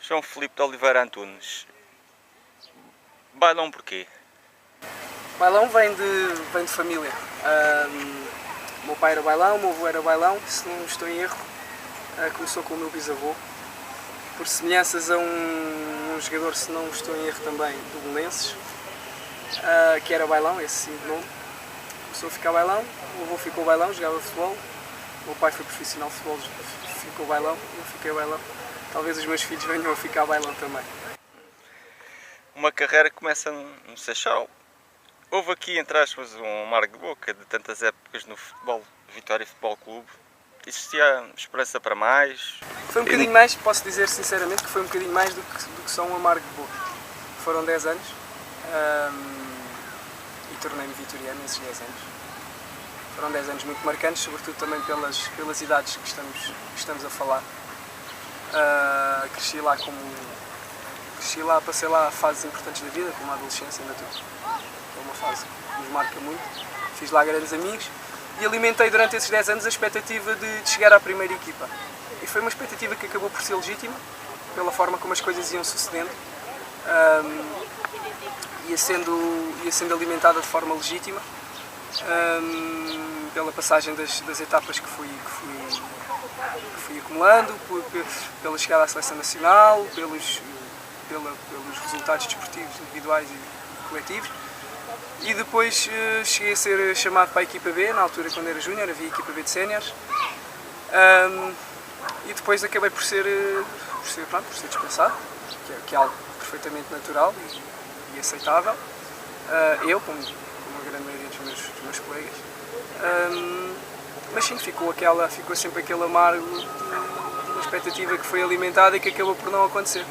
João Filipe de Oliveira Antunes. Bailão porquê? Bailão vem de família. O meu pai era bailão, o meu avô era bailão, se não estou em erro. Começou com o meu bisavô. Por semelhanças a um jogador, se não estou em erro também, do Belenenses, que era bailão, esse sim de nome. Começou a ficar bailão, o avô ficou bailão, jogava futebol. O meu pai foi profissional de futebol, ficou bailão, eu fiquei bailão. Talvez os meus filhos venham a ficar bailão também. Uma carreira que começa no Seixal. Houve aqui, entre aspas, um amargo de boca de tantas épocas no futebol, Vitória Futebol Clube. Existia esperança para mais? Foi um bocadinho mais, posso dizer sinceramente que foi um bocadinho mais do que só um amargo de boca. Foram 10 anos e tornei-me vitoriano nesses 10 anos. Foram 10 anos muito marcantes, sobretudo também pelas idades que estamos a falar. Cresci lá, passei lá fases importantes da vida, como a adolescência, ainda tudo. É uma fase que nos marca muito. Fiz lá grandes amigos e alimentei durante esses 10 anos a expectativa de chegar à primeira equipa. E foi uma expectativa que acabou por ser legítima, pela forma como as coisas iam sucedendo. Ia sendo alimentada de forma legítima, pela passagem das etapas que fui acumulando, pela chegada à seleção nacional, pelos resultados desportivos individuais e coletivos. E depois cheguei a ser chamado para a equipa B, na altura quando era júnior, havia a equipa B de séniores. E depois acabei por ser dispensado, que é algo perfeitamente natural e aceitável. Eu, como a grande maioria dos meus colegas. Mas sim, ficou sempre aquele amargo, uma expectativa que foi alimentada e que acabou por não acontecer.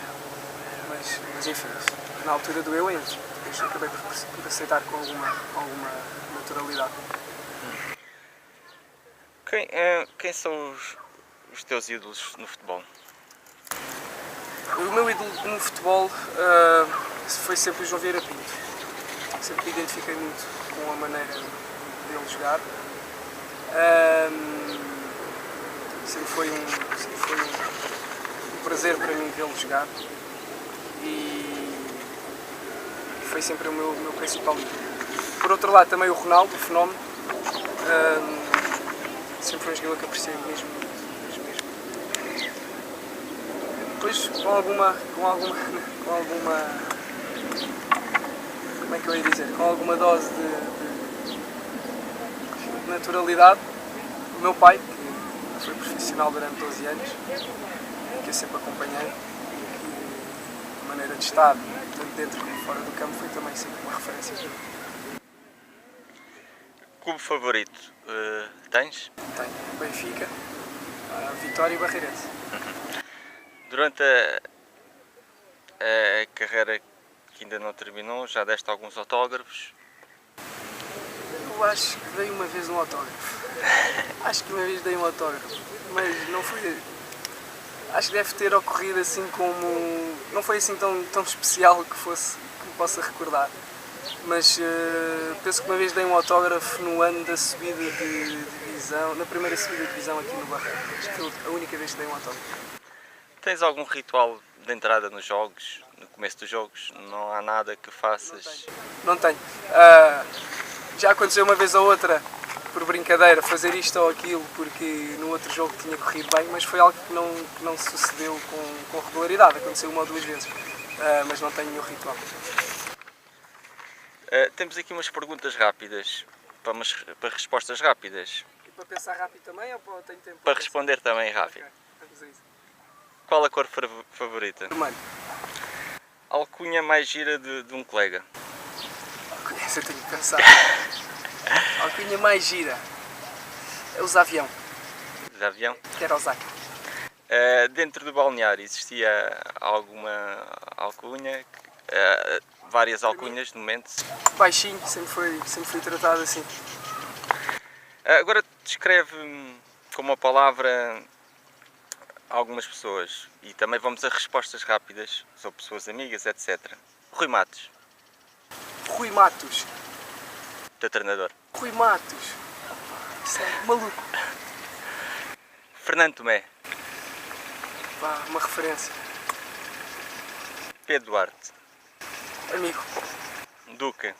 Mas enfim, na altura doeu ainda. Depois acabei por aceitar com alguma naturalidade. Quem são os teus ídolos no futebol? O meu ídolo no futebol foi sempre o João Vieira Pinto. Sempre me identifiquei muito com a maneira dele jogar. Sempre foi um prazer para mim vê-lo jogar e foi sempre o meu principal ídolo. Por outro lado, também o Ronaldo, o fenómeno, sempre foi um jogador que apreciei mesmo. Depois, com alguma como é que eu ia dizer, com alguma dose de naturalidade, o meu pai, que foi profissional durante 12 anos, que eu sempre acompanhei, a maneira de estar, tanto dentro como fora do campo, foi também sempre uma referência. Clube favorito tens? Tenho Benfica, Vitória e Barreirense. Durante a carreira que ainda não terminou, já deste alguns autógrafos? Eu acho que dei uma vez um autógrafo. Mas não foi. Acho que deve ter ocorrido assim como. Não foi assim tão especial que me possa recordar. Mas penso que uma vez dei um autógrafo no ano da subida de divisão, na primeira subida de divisão aqui no Barreiro. Acho que foi a única vez que dei um autógrafo. Tens algum ritual de entrada nos jogos? No começo dos jogos não há nada que faças? Não tenho. Já aconteceu uma vez ou outra, por brincadeira, fazer isto ou aquilo, porque no outro jogo tinha corrido bem, mas foi algo que não sucedeu com regularidade. Aconteceu uma ou duas vezes, mas não tenho nenhum ritual. Temos aqui umas perguntas rápidas, para respostas rápidas. E para pensar rápido também ou tenho tempo? Para responder também rápido. Ok, vamos a isso. Qual a cor favorita? Vermelho. Alcunha mais gira de um colega? Essa eu tenho que pensar. A alcunha mais gira é os avião, De avião? que era o Zac. Dentro do balneário existia alguma alcunha? Várias alcunhas no momento? Baixinho, sempre fui tratado assim. Agora descreve com uma palavra algumas pessoas e também vamos a respostas rápidas, são pessoas amigas, etc. Rui Matos, Rui Matos. teu treinador. Rui Matos. Isso é maluco. Fernando Tomé, Pá, uma referência. Pedro Duarte, Amigo. Duca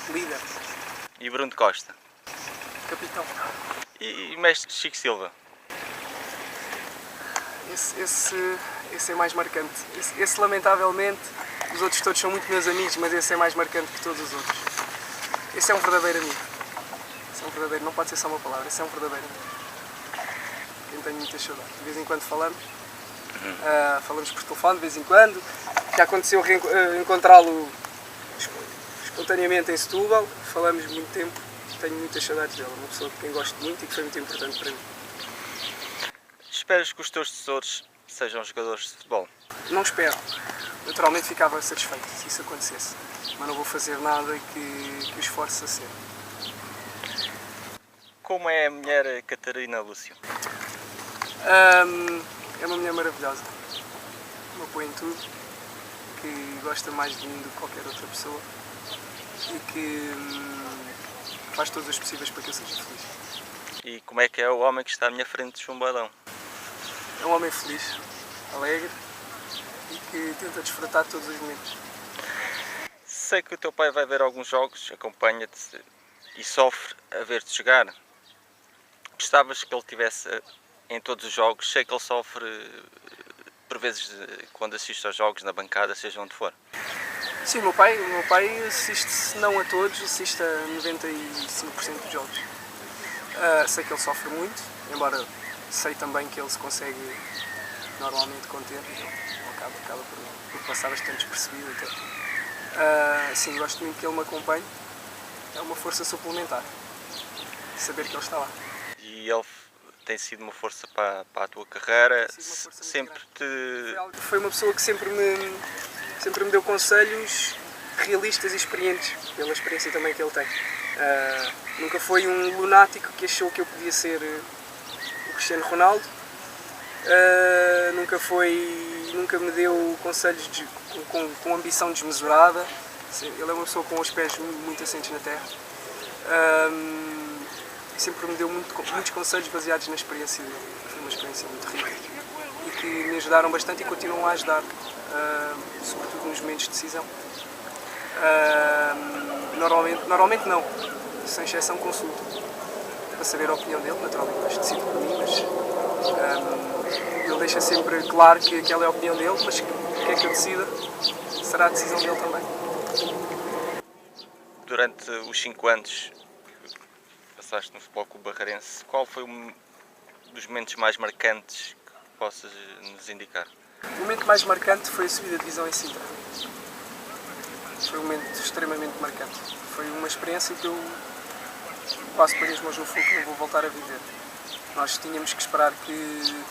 Líder. e Bruno Costa. Capitão. E mestre Chico Silva. Esse é mais marcante. Esse, lamentavelmente, os outros todos são muito meus amigos, mas esse é mais marcante que todos os outros. Esse é um verdadeiro amigo. Esse é um verdadeiro, não pode ser só uma palavra, esse é um verdadeiro amigo. Eu tenho muita saudade. De vez em quando falamos. Falamos por telefone de vez em quando. Já aconteceu encontrá-lo espontaneamente em Setúbal. Falamos muito tempo. Tenho muitas saudades dele. Uma pessoa de quem gosto muito e que foi muito importante para mim. Esperas que os teus tesouros sejam jogadores de futebol? Não espero. Naturalmente ficava satisfeito se isso acontecesse. Mas não vou fazer nada que o esforce a ser. Como é a mulher Catarina Lúcio? É uma mulher maravilhosa. Me apoia em tudo. Que gosta mais de mim do que qualquer outra pessoa. E que faz todos os possíveis para que eu seja feliz. E como é que é o homem que está à minha frente de João Bailão? É um homem feliz, alegre e que tenta desfrutar de todos os momentos. Sei que o teu pai vai ver alguns jogos, acompanha-te e sofre a ver-te jogar. Gostavas que ele estivesse em todos os jogos? Sei que ele sofre por vezes quando assiste aos jogos na bancada, seja onde for. Sim, o meu pai assiste, se não a todos, assiste a 95% dos jogos. Sei que ele sofre muito, embora sei também que ele se consegue normalmente conter, então acaba por passar bastante despercebido até. Sim, gosto muito que ele me acompanhe, é uma força suplementar, saber que ele está lá. E ele tem sido uma força para a tua carreira, sempre te... Foi uma pessoa que sempre me deu conselhos realistas e experientes, pela experiência também que ele tem. Nunca foi um lunático que achou que eu podia ser o Cristiano Ronaldo. Nunca me deu conselhos com ambição desmesurada. Ele é uma pessoa com os pés muito assentes na terra. Sempre me deu muitos conselhos baseados na experiência dele. Foi uma experiência muito rica e que me ajudaram bastante e continuam a ajudar, sobretudo nos momentos de decisão. Normalmente não, sem exceção consulto para saber a opinião dele, naturalmente mas decido por mim, mas ele deixa sempre claro que aquela é a opinião dele, mas o que é que eu decida será a decisão dele também. Durante os 5 anos que passaste no Futebol Clube Barreirense, qual foi um dos momentos mais marcantes que possas nos indicar? O momento mais marcante foi a subida de divisão em Sintra. Foi um momento extremamente marcante. Foi uma experiência que eu quase para mesmo hoje no fogo não vou voltar a viver. Nós tínhamos que esperar que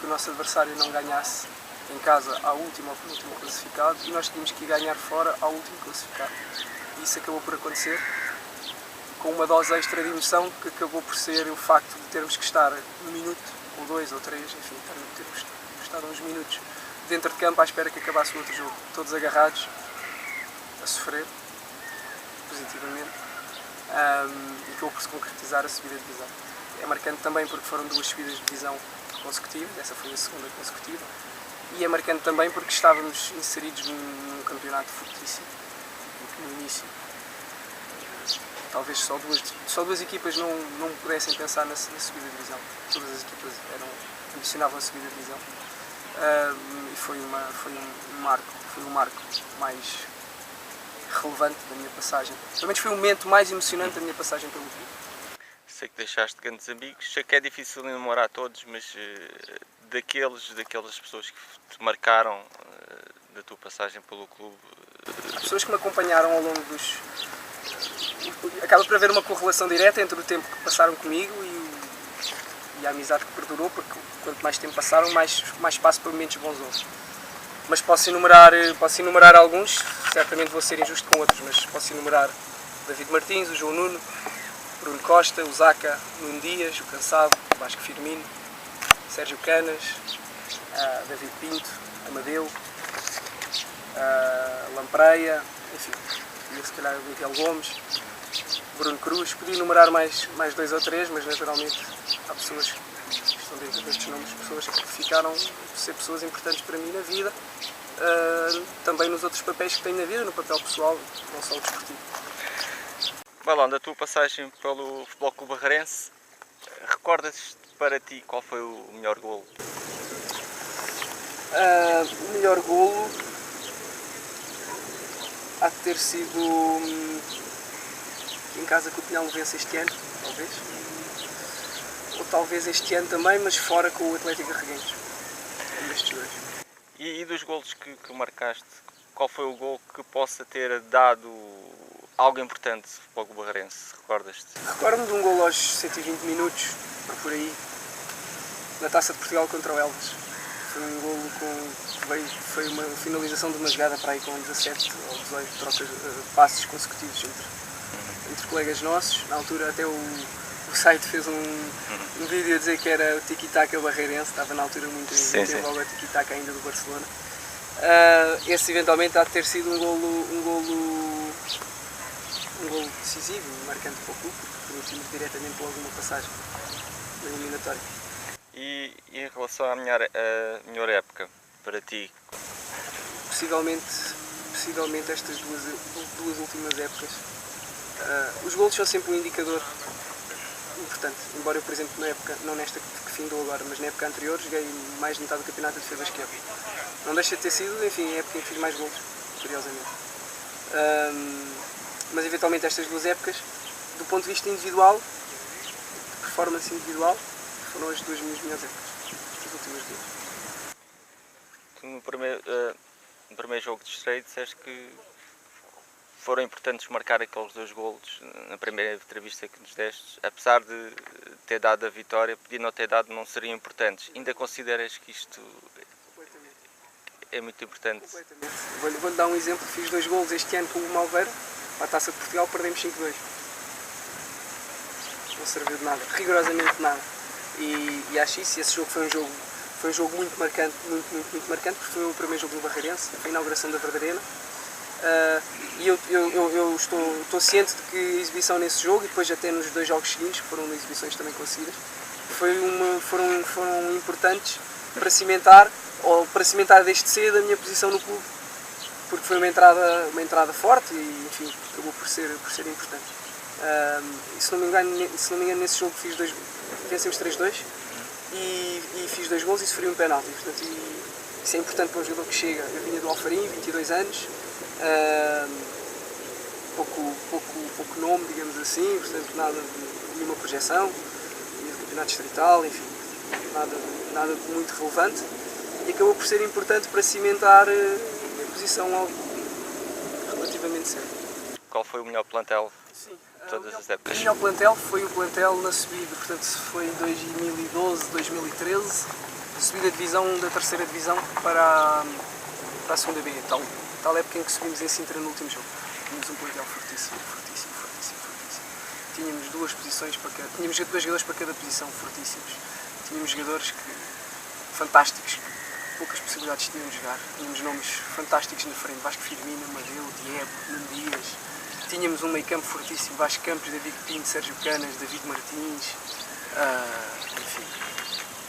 o nosso adversário não ganhasse em casa ao último ou penúltimo classificado e nós tínhamos que ganhar fora ao último classificado. E isso acabou por acontecer com uma dose extra de emoção que acabou por ser o facto de termos que estar 1 minuto, ou 2 ou 3, enfim, termos estado uns minutos dentro de campo à espera que acabasse o outro jogo, todos agarrados, a sofrer positivamente, e acabou por se concretizar a subida de divisão. É marcante também porque foram 2 subidas de divisão consecutivas, essa foi a segunda consecutiva, e é marcante também porque estávamos inseridos num campeonato fortíssimo, no início. Talvez só duas equipas não pudessem pensar na subida de divisão. Todas as equipas ambicionavam a subida de divisão. E foi um marco mais relevante da minha passagem. Pelo menos foi o momento mais emocionante da minha passagem pelo clube. Sei que deixaste grandes amigos, sei que é difícil enumerar todos, mas daquelas pessoas que te marcaram da tua passagem pelo clube. As pessoas que me acompanharam ao longo dos... Acaba por haver uma correlação direta entre o tempo que passaram comigo e a amizade que perdurou, porque quanto mais tempo passaram, mais espaço para momentos bons houve. Mas posso enumerar alguns, certamente vou ser injusto com outros, mas posso enumerar o David Martins, o João Nuno, o Bruno Costa, o Zaca, o Nuno Dias, o Cansado, o Vasco Firmino, Sérgio Canas, David Pinto, Amadeu, Lampreia, enfim, e se calhar o Miguel Gomes, Bruno Cruz. Podia enumerar mais 2 ou 3, mas naturalmente há pessoas que estão dentro destes nomes, pessoas que ficaram a ser pessoas importantes para mim na vida também nos outros papéis que tenho na vida, no papel pessoal, não só o desportivo. Balão, da tua passagem pelo Futebol Clube Barreirense, recordas para ti qual foi o melhor golo? O melhor golo há de ter sido em casa que o Pinhal vence este ano, talvez. Ou talvez este ano também, mas fora com o Atlético Arreguense. Um destes dois. E dos golos que marcaste, qual foi o gol que possa ter dado algo importante no Futebol Clube Barreirense? Recordas-te? Recordo-me de um golo aos 120 minutos, por aí, na Taça de Portugal contra o Elvas. Foi um golo foi uma finalização de uma jogada para aí com 17 ou 18 trocas, passes consecutivos entre colegas nossos. Na altura até o site fez um vídeo a dizer que era o tiki-taka barreirense, estava na altura muito em voga o tiki-taka ainda do Barcelona. Esse eventualmente há de ter sido um golo decisivo, marcante para o clube, porque permitiu-nos diretamente logo uma passagem na eliminatória. E em relação à melhor época, para ti? Possivelmente estas duas últimas épocas. Os golos são sempre um indicador importante, embora eu, por exemplo, na época, não nesta que findou agora, mas na época anterior, joguei mais de metade do campeonato de defesa esquerda. Não deixa de ter sido, enfim, a época em que fiz mais golos, curiosamente. Mas eventualmente estas duas épocas, do ponto de vista individual, de performance individual, foram as duas minhas melhores épocas, estas últimas duas. Tu no primeiro jogo de estreia disseste que foram importantes marcar aqueles 2 golos na primeira entrevista que nos deste, apesar de ter dado a vitória, podia não ter dado, não seriam importantes. Ainda consideras que isto é muito importante? Completamente. Vou-lhe dar um exemplo, fiz 2 golos este ano com o Malveira, para a Taça de Portugal perdemos 5-2. Não serviu de nada, rigorosamente de nada. E acho isso, esse jogo foi um jogo muito marcante, muito marcante, porque foi o primeiro jogo do Barreirense, foi a inauguração da Verdarena. E eu estou ciente de que a exibição nesse jogo, e depois até nos 2 jogos seguintes, que foram exibições também conseguidas, foram importantes para cimentar desde cedo a minha posição no clube, porque foi uma entrada forte e, enfim, acabou por ser importante. E se não me engano nesse jogo vencemos 3-2 e fiz 2 gols e sofri um penalti. Portanto, isso é importante para um jogador que chega. Eu vinha do Alfarim, 22 anos, pouco nome, digamos assim, portanto nenhuma projeção, vinha do campeonato distrital, enfim, nada de muito relevante, e acabou por ser importante para cimentar a minha posição algo relativamente cedo. Qual foi o melhor plantel de todas as épocas? O melhor plantel foi o plantel na subida, portanto foi em 2012, 2013, subida de divisão da terceira divisão para a segunda B, tal época em que subimos em Sintra no último jogo. Tínhamos um plantel fortíssimo. Tínhamos 2 posições para cada, tínhamos 2 jogadores para cada posição fortíssimos. Tínhamos jogadores fantásticos, que poucas possibilidades tinham de jogar. Tínhamos nomes fantásticos na frente, Vasco Firmino, Amadeu, Diego, Nuno Dias. Tínhamos um meio campo fortíssimo, Vasco Campos, David Pinto, Sérgio Canas, David Martins, enfim.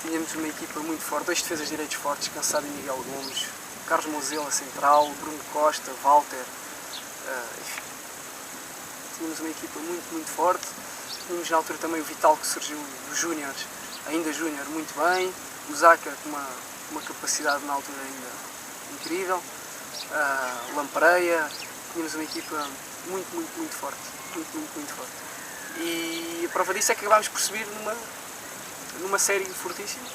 Tínhamos uma equipa muito forte, 2 defesas direitos fortes, Cansado e Miguel Gomes, Carlos Mozela central, Bruno Costa, Walter, enfim. Tínhamos uma equipa muito forte. Tínhamos na altura também o Vital, que surgiu dos Júniores, ainda Júnior, muito bem, o Zaca com uma capacidade na altura ainda incrível, Lampreia. Tínhamos uma equipa muito forte, muito forte. E a prova disso é que acabámos por subir numa série fortíssima,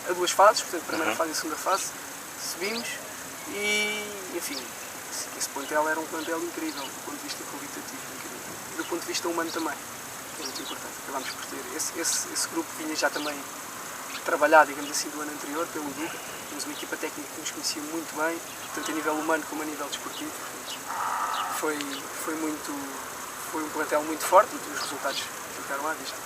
a 2 fases, portanto, a primeira fase e a segunda fase, subimos e, enfim, esse plantel era um plantel incrível, do ponto de vista qualitativo, incrível. E do ponto de vista humano também, que é muito importante. Acabámos por ter, esse grupo vinha já também trabalhado, digamos assim, do ano anterior, pelo Duca. Tínhamos uma equipa técnica que nos conhecia muito bem, tanto a nível humano como a nível desportivo. Foi um plantel muito forte e os resultados ficaram à vista.